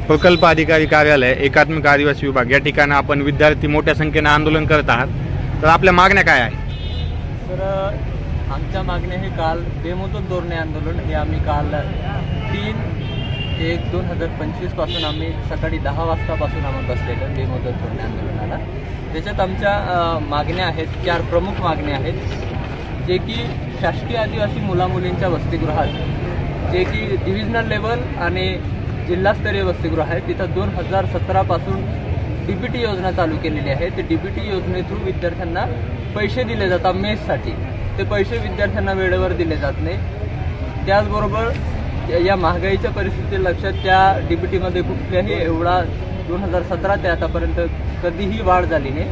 प्रकल्प अधिकारी कार्यालय एकात्मिक आदिवासी विभाग या ठिकाणी आपण विद्यार्थी मोठ्या संख्येने आंदोलन करत आहात, तर आपल्या मागण्या काय आहेत? तर आमच्या मागण्या हे काल बेमुदत धोरणे आंदोलन हे आम्ही काल 3/1/2025 पासून आम्ही सकाळी 10 वाजतापासून आम्ही बसलेलं बेमुदत धोरणे आंदोलनाला। त्याच्यात आमच्या मागण्या आहेत, 4 प्रमुख मागण्या आहेत, जे की शासकीय आदिवासी मुलामुलींच्या वसतिगृहात जे की डिव्हिजनल लेवल आणि जिल्हास्तरीय वसतिगृह आहे तिथं 2017 पासून DBT योजना चालू केलेली आहे। ते DBT योजने थ्रू विद्यार्थ्यांना पैसे दिले जातात मेससाठी, ते पैसे विद्यार्थ्यांना वेळेवर दिले जात नाही। त्याचबरोबर या महागाईच्या परिस्थिती लक्षात त्या DBTमध्ये कुठल्याही एवढा 2017 ते आतापर्यंत कधीही वाढ झाली नाही।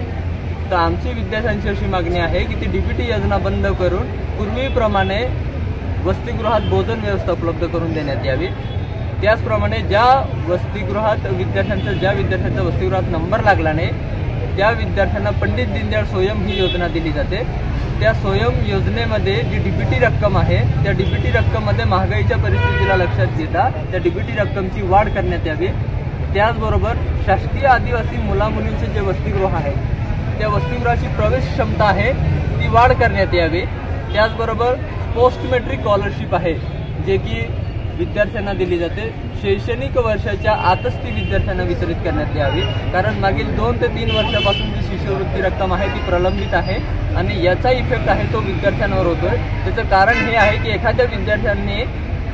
तर आमची विद्यार्थ्यांची अशी मागणी आहे की ती DBT योजना बंद करून पूर्वीप्रमाणे वसतिगृहात भोजन व्यवस्था उपलब्ध करून देण्यात यावी। त्याचप्रमाणे ज्या विद्यार्थ्यांचा वसतिगृहात नंबर लागला नाही त्या विद्यार्थ्यांना पंडित दीनदयाळ स्वयं ही योजना दिली जाते। त्या स्वयं योजनेमध्ये जी DBT रक्कम आहे त्या DBT रक्कममध्ये महागाईच्या परिस्थितीला लक्षात घेता त्या DBT रक्कमची वाढ करण्यात यावी। त्याचबरोबर शासकीय आदिवासी मुलामुलींचे जे वसतिगृह आहे त्या वसतिगृहाची प्रवेश क्षमता आहे ती वाढ करण्यात यावी। त्याचबरोबर पोस्ट मॅट्रिक स्कॉलरशिप आहे जे की विद्यार्थ्यांना दिली जाते, शैक्षणिक वर्षाच्या आतच ती विद्यार्थ्यांना वितरित करण्यात यावी, कारण मागील 2 ते 3 वर्षापासून जी शिष्यवृत्ती रक्कम आहे ती प्रलंबित आहे आणि याचा इफेक्ट आहे तो विद्यार्थ्यांवर होतोय। त्याचं कारण हे आहे की एखाद्या विद्यार्थ्यांनी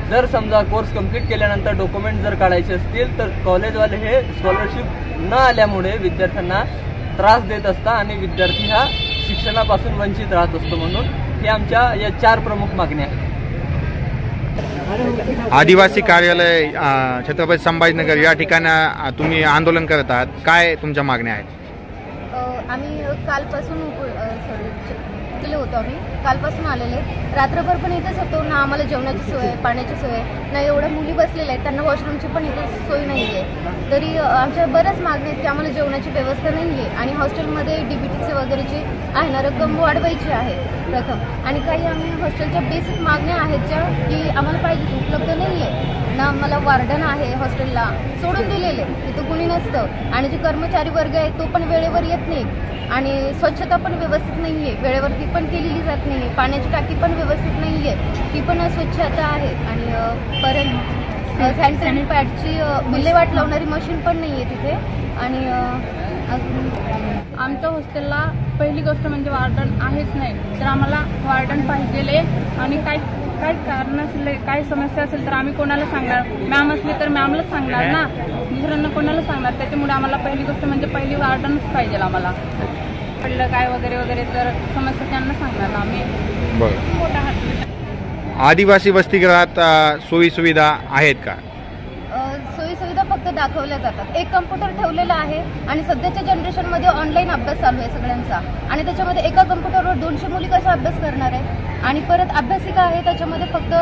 जर समजा कोर्स कंप्लीट केल्यानंतर डॉक्युमेंट जर काढायचे असतील तर कॉलेजवाले हे स्कॉलरशिप न आल्यामुळे विद्यार्थ्यांना त्रास देत असतात आणि विद्यार्थी हा शिक्षणापासून वंचित राहत असतो। म्हणून हे आमच्या या 4 प्रमुख मागण्या आहेत। आदिवासी कार्यालय छत्रपती संभाजीनगर या ठिकाणी तुम्ही आंदोलन करत आहात, काय तुमच्या मागण्या आहेत? आम्ही कालपासून गेले होतो, आम्ही कालपासून आलेले, रात्रभर पण इथेच होतो ना। आम्हाला जेवणाची सोय, पाण्याची सोय नाही, एवढ्या मुली बसलेल्या आहेत त्यांना वॉशरूमची पण इथे सोय नाही आहे। तरी आमच्या बऱ्याच मागण्या आहेत की आम्हाला जेवणाची व्यवस्था नाही आहे आणि हॉस्टेलमध्ये DBTचे वगैरेची आहे ना रक्कम वाढवायची आहे प्रथम, आणि काही आम्ही हॉस्टेलच्या बेसिक मागण्या आहेत ज्या की आम्हाला पाहिजे उपलब्ध नाही आहे ना। आम्हाला वार्डन आहे हॉस्टेलला सोडून दिलेले, तिथं कुणी नसतं आणि जे कर्मचारी वर्ग आहे तो पण वेळेवर येत नाही आणि स्वच्छता पण व्यवस्थित नाही आहे, वेळेवर ती पण केलेली जात नाही आहे, पाण्याची टाकी पण व्यवस्थित नाही आहे, ती पण स्वच्छता आहे आणि परत सॅनिटरी पॅडची विल्हेवाट लावणारी मशीन पण नाही आहे तिथे। आणि आमच्या हॉस्टेलला पहिली गोष्ट म्हणजे वार्डन आहेच नाही, तर आम्हाला वार्डन पाहिजे आणि काय कारण असेल, काय समस्या असेल तर आम्ही कोणाला सांगणार? मॅम असली तर मॅमलाच सांगणार ना, दुसऱ्यांना कोणाला सांगणार? त्याच्यामुळे आम्हाला पहिली गोष्ट म्हणजे पहिली वार्डनच पाहिजे आम्हाला। पडलं काय वगैरे वगैरे तर समस्या त्यांना सांगणार ना आम्ही। मोठा हात आदिवासी वसतिगृहात सोयी सुविधा आहेत का? सोयी सुविधा फक्त दाखवल्या जातात। एक कम्प्युटर ठेवलेला आहे आणि सध्याच्या जनरेशनमध्ये ऑनलाईन अभ्यास चालू आहे सगळ्यांचा, आणि त्याच्यामध्ये एका कम्प्युटरवर 200 मुली कशा अभ्यास करणार आहे? आणि परत अभ्यासिका आहे त्याच्यामध्ये फक्त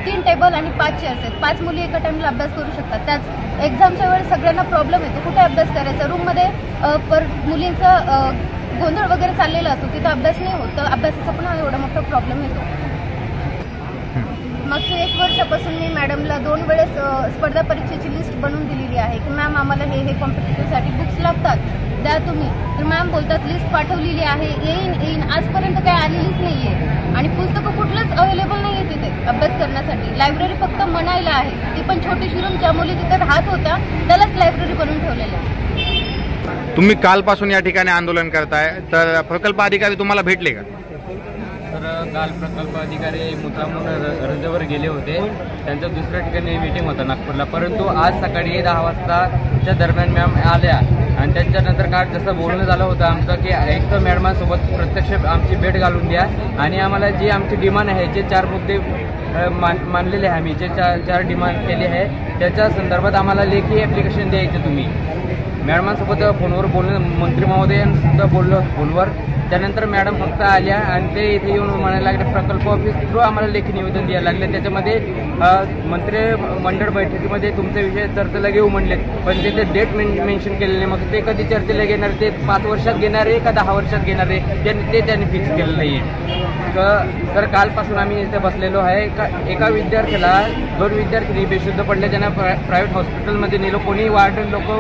3 टेबल आणि 5 चेअर्स आहेत, 5 मुली एका टाइमला अभ्यास करू शकतात। त्याच एक्झामच्या वेळेस सगळ्यांना प्रॉब्लेम येतो, कुठे अभ्यास करायचा? रूममध्ये मुलींचा गोंधळ वगैरे चाललेला असतो, तिथं अभ्यास नाही होत, अभ्यासाचा पण एवढा मोठा प्रॉब्लेम येतो। मागच्या 1 वर्षापासून मी मॅडमला 2 वेळेस स्पर्धा परीक्षेची लिस्ट बनवून दिलेली आहे की मॅम आम्हाला हे कॉम्पिटिटिव्हसाठी बुक्स लागतात द्या तुम्ही, तर मॅम बोलतात लिस्ट पाठवलेली आहे, येईन आजपर्यंत काही आलेलीच नाही आहे आणि पुस्तकं कुठलंच अवेलेबल नाही आहे तिथे अभ्यास करण्यासाठी। लायब्ररी फक्त म्हणायला आहे, ती पण छोटीशी रूम, ज्या मुली तिथे राहत होत्या त्यालाच लायब्ररी बनवून ठेवलेलं आहे। तुम्ही कालपासून या ठिकाणी आंदोलन करताय, तर प्रकल्प अधिकारी तुम्हाला भेटले का? तर काल प्रकल्प अधिकारी मुद्दामून रजेवर गेले होते, त्यांच्या दुसऱ्या ठिकाणी मीटिंग होता नागपूरला, परंतु आज सकाळी 10 वाजताच्या दरम्यान मॅम आल्या आणि त्यांच्यानंतर काल जसं बोलणं झालं होतं आमचं की एक तर मॅडमांसोबत प्रत्यक्ष आमची भेट घालून द्या आणि आम्हाला जी आमची डिमांड आहे जे 4 मुद्दे मानलेले आहे, आम्ही जे 4 डिमांड केले आहे त्याच्या संदर्भात आम्हाला लेखी ॲप्लिकेशन द्यायचे। तुम्ही मॅडमांसोबत फोनवर बोलणं, मंत्री महोदयांसुद्धा बोललो फोनवर, त्यानंतर मॅडम फक्त आल्या आणि ते इथे येऊन म्हणायला लागले प्रकल्प ऑफिस थ्रू आम्हाला लेखी निवेदन द्यायला लागले. त्याच्यामध्ये मंत्रिमंडळ बैठकीमध्ये तुमचे विषय चर्चेला घेऊ म्हणलेत, पण तिथे डेट मेन्शन केलेले. मग ते कधी चर्चेला घेणार, ते 5 वर्षात घेणार आहे का 10 वर्षात घेणार आहे ते त्यांनी फिक्स केलं नाही आहे. तर कालपासून आम्ही इथे बसलेलो आहे. एका विद्यार्थ्याला 2 विद्यार्थी बेशुद्ध पडले, त्यांना प्रायव्हेट हॉस्पिटलमध्ये नेलो. कोणी वार्डन लोक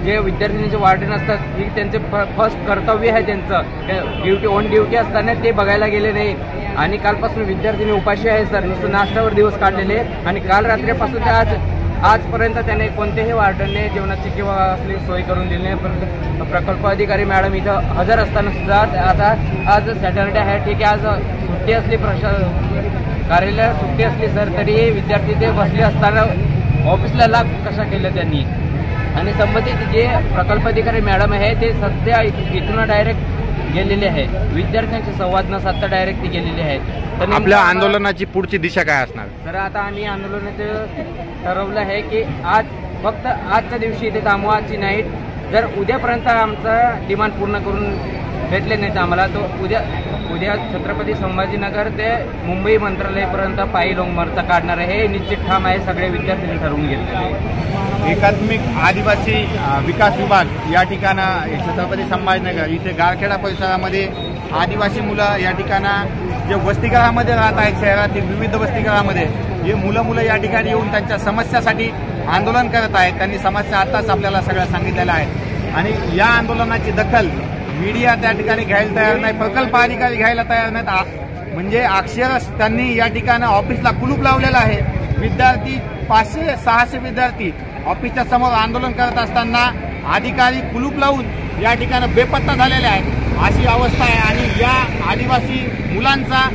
जे विद्यार्थिनीचे वार्डन असतात ही त्यांचे फर्स्ट कर्तव्य आहे त्यांचं, ऑन ड्युटी असताना ते बघायला गेले नाही. आणि कालपासून विद्यार्थिनी उपाशी आहे सर, नुसतं नाश्त्यावर दिवस काढलेले. आणि काल रात्रीपासून ते आजपर्यंत त्याने कोणत्याही वार्डनने जेवणाची किंवा असली सोय करून दिली नाही. परंतु प्रकल्प अधिकारी मॅडम इथं हजर असताना सुद्धा आता आज सॅटर्डे आहे, ठीक आहे, आज सुट्टी असली, कार्यालयात सुट्टी असली सर, तरीही विद्यार्थी ते बसले असताना ऑफिसला लाभ कशा केलं त्यांनी. आणि संबंधित जे प्रकल्प अधिकारी मॅडम आहे ते सध्या इथून डायरेक्ट गेलेले आहे, विद्यार्थ्यांशी संवाद न साधता डायरेक्ट ते गेलेले आहेत. तर आपल्या आंदोलनाची पुढची दिशा काय असणार? तर आता आम्ही आंदोलनाचं ठरवलं आहे की आज फक्त आजच्या दिवशी इथे थांबू, आजची नाईट. जर उद्यापर्यंत आमचा डिमांड पूर्ण करून भेटले नाहीत आम्हाला, तो उद्या छत्रपती संभाजीनगर ते मुंबई मंत्रालयापर्यंत पायी लोंग मोर्चा काढणार आहे. हे निश्चित ठाम आहे, सगळे विद्यार्थ्यांनी ठरवून घेतलेले. एकात्मिक आदिवासी विकास विभाग या ठिकाणं छत्रपती संभाजीनगर इथे गारखेडा परिसरामध्ये आदिवासी मुलं या ठिकाणं जे वसतिगृहामध्ये राहत आहेत, शहरातील विविध वसतिगृहामध्ये हे मुलं या ठिकाणी येऊन त्यांच्या समस्यासाठी आंदोलन करत आहेत. त्यांनी समस्या आताच आपल्याला सगळ्या सांगितलेल्या आहेत आणि या आंदोलनाची दखल मीडिया त्या ठिकाणी घ्यायला तयार नाही, प्रकल्प अधिकारी घ्यायला तयार नाहीत. म्हणजे अक्षरश त्यांनी या ठिकाणी ऑफिसला कुलूप लावलेलं आहे. विद्यार्थी 500-600 विद्यार्थी ऑफिसच्या समोर आंदोलन करत असताना अधिकारी कुलूप लावून या ठिकाणी बेपत्ता झालेले आहेत, अशी अवस्था आहे. आणि या आदिवासी मुलांचा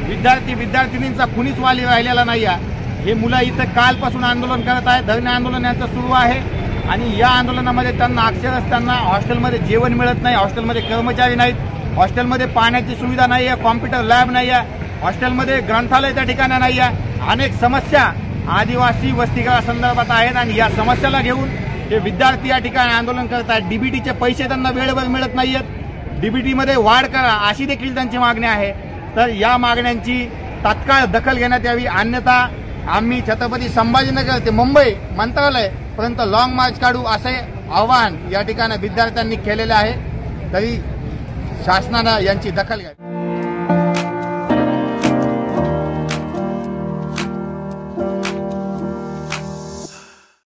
विद्यार्थिनींचा कुणीच वाली राहिलेला नाही आहे. हे मुलं इथं कालपासून आंदोलन करत आहेत, धरणे आंदोलन यांचं सुरू आहे. आणि या आंदोलनामध्ये त्यांना अक्षरशः त्यांना हॉस्टेलमध्ये जेवण मिळत नाही, हॉस्टेलमध्ये कर्मचारी नाहीत, हॉस्टेलमध्ये पाण्याची सुविधा नाही आहे, कॉम्प्युटर लॅब नाही आहे, हॉस्टेलमध्ये ग्रंथालय त्या ठिकाणी नाही आहे. अनेक समस्या आदिवासी वसतिगृहासंदर्भात आहेत आणि या समस्याला घेऊन हे विद्यार्थी या ठिकाणी आंदोलन करत आहेत. डीबीटीचे पैसे त्यांना वेळेवर मिळत नाहीयेत, डीबीटीमध्ये वाढ करा अशी देखील त्यांची मागणी आहे. तर या मागण्यांची तात्काळ दखल घेण्यात यावी, अन्यथा आम्ही छत्रपती संभाजीनगर ते मुंबई मंत्रालय पर्यंत लॉंग मार्च काढू असे आवाहन या ठिकाणी विद्यार्थ्यांनी केलेले आहे. तरी शासनानं यांची दखल घ्यावी.